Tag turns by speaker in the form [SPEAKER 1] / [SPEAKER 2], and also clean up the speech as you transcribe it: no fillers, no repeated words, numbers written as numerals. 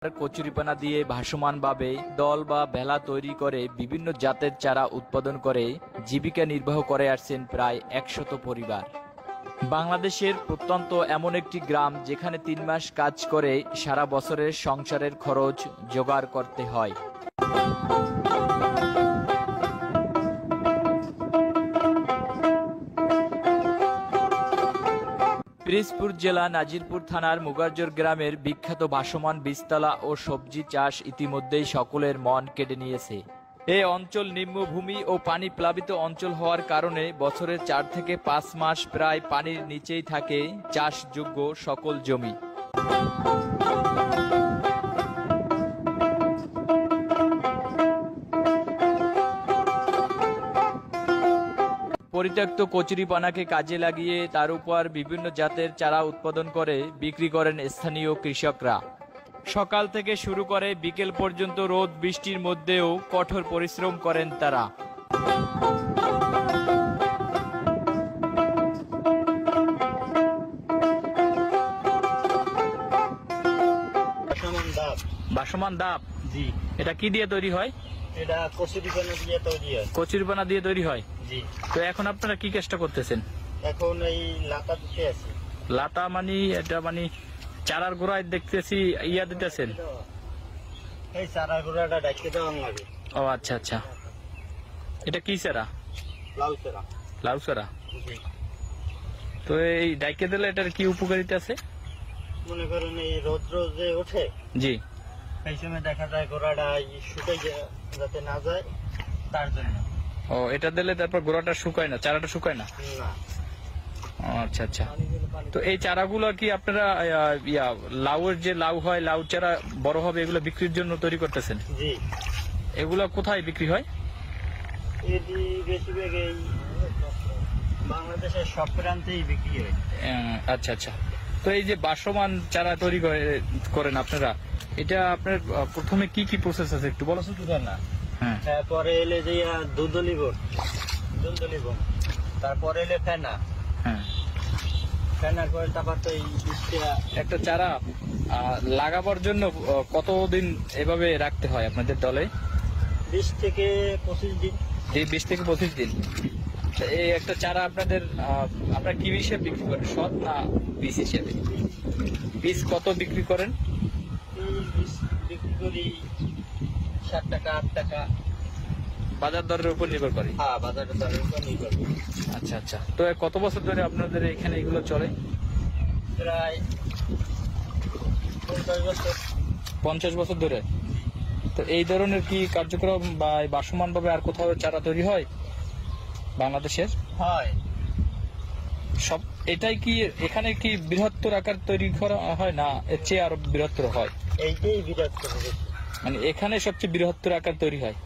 [SPEAKER 1] কচুরিপানা দিয়ে ভাসমানভাবে দল বা ভেলা তৈরি করে বিভিন্ন জাতের চারা উৎপাদন করে জীবিকা নির্বাহ করে আসছেন প্রায় ১০০ পরিবার। বাংলাদেশের প্রত্যন্ত এমন একটি গ্রাম যেখানে ৩ মাস কাজ করে সারা বছরের সংসারের খরচ জোগাড় করতে হয়। পিরোজপুর জেলা নাজিরপুর থানার মুগারজোর গ্রামের বিখ্যাত ভাসমান বীজতলা ও সবজি চাষ ইতিমধ্যেই সকলের মন কেড়ে নিয়েছে। এই অঞ্চল নিম্নভূমি ও পানি প্লাবিত অঞ্চল হওয়ার কারণে বছরের ৪ থেকে ৫ মাস প্রায় পানির নিচেই থাকে চাষযোগ্য সকল জমি। পরিত্যক্ত কচুরিপানাকে কাজে লাগিয়ে তার উপর বিভিন্ন জাতের চারা উৎপাদন করে বিক্রি করেন স্থানীয় কৃষকরা। সকাল থেকে শুরু করে বিকেল পর্যন্ত রোদ বৃষ্টির মধ্যেও কঠোর পরিশ্রম করেন তারা। ভাসমান ডাব,
[SPEAKER 2] জি,
[SPEAKER 1] এটা কি দিয়ে তৈরি হয়?
[SPEAKER 2] এটা কচুরিপানা দিয়ে তৈরি হয়।
[SPEAKER 1] কচুরিপানা দিয়ে তৈরি হয়।
[SPEAKER 2] জি।
[SPEAKER 1] তো এখন আপনারা কি চেষ্টা করতেছেন?
[SPEAKER 2] এখন এই লাতা দিতে আছে।
[SPEAKER 1] লাতা মানে এটা মানে চারার গোড়ায় দেখতেছি ইয়া দিতেছেন।
[SPEAKER 2] এই চারা গুঁড়াটা ডাইকে দেওয়া লাগে।
[SPEAKER 1] ও আচ্ছা আচ্ছা, এটা কি চারা?
[SPEAKER 2] লাউ চারা।
[SPEAKER 1] লাউ চারা।
[SPEAKER 2] জি।
[SPEAKER 1] তো এই ডাইকে দিলে এটার কি উপকারিতা আছে?
[SPEAKER 2] মনে করেন এই রৌদ্র যে ওঠে,
[SPEAKER 1] জি,
[SPEAKER 2] এই সময় দেখা যায় গোড়াটা শুকাই যাতে না যায় তার জন্য।
[SPEAKER 1] ও এটা দিলে তারপর গোড়াটা শুকায় না, চারাটা শুকায় না?
[SPEAKER 2] না।
[SPEAKER 1] ও আচ্ছা আচ্ছা। তো এই চারাগুলো কি আপনারা লাউয়ের যে লাউ হয়, লাউ চারা বড় হবে, এগুলো বিক্রির জন্য তৈরি করতেছেন?
[SPEAKER 2] জি।
[SPEAKER 1] এগুলো কোথায় বিক্রি হয়?
[SPEAKER 2] এটি বেশিরভাগ এই বাংলাদেশের সব প্রান্তেই বিক্রি হয়।
[SPEAKER 1] আচ্ছা আচ্ছা। তো এই যে ভাসমান চারা তৈরি করেন আপনারা, এটা আপনার প্রথমে কি কি প্রসেস আছে একটু বলো না? হ্যাঁ।
[SPEAKER 2] তারপরে এলে যে দুধলিব, তারপরে এলে ফেনা।
[SPEAKER 1] হ্যাঁ।
[SPEAKER 2] ফেনার পরে তারপর তো এই
[SPEAKER 1] একটা চারা লাগাবার জন্য কতদিন এভাবে রাখতে হয় আপনাদের দলে?
[SPEAKER 2] 20 থেকে 25 দিন।
[SPEAKER 1] এই 20 থেকে 25 দিন। এই একটা চারা আপনাদের আপনারা কি হিসেবে বিক্রি করেন, শত না পিস হিসেবে? পিস কত বিক্রি করেন?
[SPEAKER 2] বিক্রি করি 7 টাকা 8 টাকা।
[SPEAKER 1] বাজার দরের উপর নির্ভর করে?
[SPEAKER 2] হ্যাঁ, বাজারের দরের উপর নির্ভর করে।
[SPEAKER 1] আচ্ছা আচ্ছা। তো কত বছর ধরে আপনাদের এখানে এগুলো চলে?
[SPEAKER 2] প্রায় 50 বছর।
[SPEAKER 1] 50 বছর ধরে। তো এই ধরনের কি কার্যক্রম বা ভাসমান ভাবে আর কোথাও চারা তৈরি হয় বাংলাদেশের?
[SPEAKER 2] হয়
[SPEAKER 1] সব এটাই কি এখানে কি বৃহত্তর আকার তৈরি করা হয় না এর চেয়ে আরো বৃহত্তর হয়?
[SPEAKER 2] এইটাই বিরাট করে,
[SPEAKER 1] মানে এখানে সবচেয়ে বৃহত্তর আকার তৈরি হয়।